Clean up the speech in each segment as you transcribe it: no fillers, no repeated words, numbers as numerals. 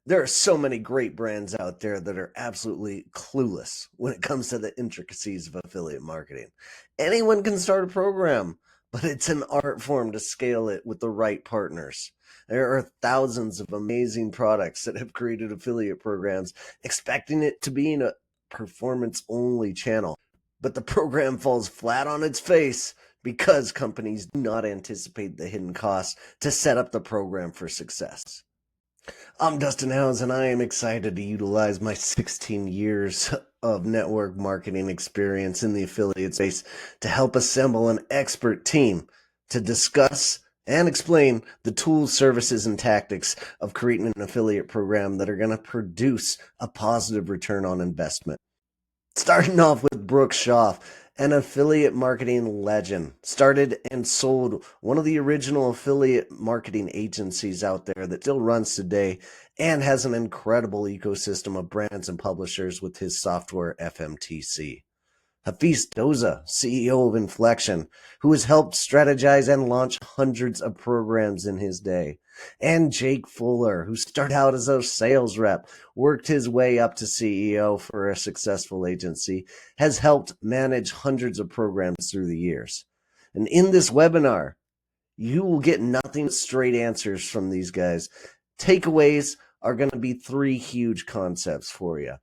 There are so many great brands out there that are absolutely clueless when it comes to the intricacies of affiliate marketing. Anyone can start a program, but it's an art form to scale it with the right partners. There are thousands of amazing products that have created affiliate programs expecting it to be in a performance only channel, but the program falls flat on its face because companies do not anticipate the hidden costs to set up the program for success. I'm Dustin Howes, and I am excited to utilize my 16 years of network marketing experience in the affiliate space to help assemble an expert team to discuss and explain the tools, services, and tactics of creating an affiliate program that are going to produce a positive return on investment. Starting off with Brooke Schaaf, an affiliate marketing legend. Started and sold one of the original affiliate marketing agencies out there that still runs today and has an incredible ecosystem of brands and publishers with his software FMTC. Hafiz Doza, CEO of Inflection, who has helped strategize and launch hundreds of programs in his day. And Jake Fuller, who started out as a sales rep, worked his way up to CEO for a successful agency, has helped manage hundreds of programs through the years. And in this webinar, you will get nothing but straight answers from these guys. Takeaways are going to be three huge concepts for you.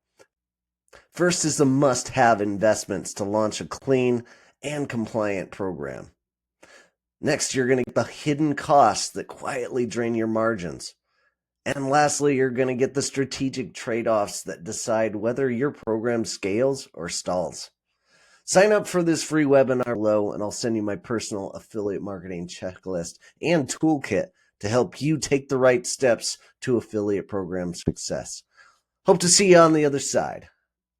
First is the must-have investments to launch a clean and compliant program. Next, you're going to get the hidden costs that quietly drain your margins. And lastly, you're going to get the strategic trade-offs that decide whether your program scales or stalls. Sign up for this free webinar below, and I'll send you my personal affiliate marketing checklist and toolkit to help you take the right steps to affiliate program success. Hope to see you on the other side.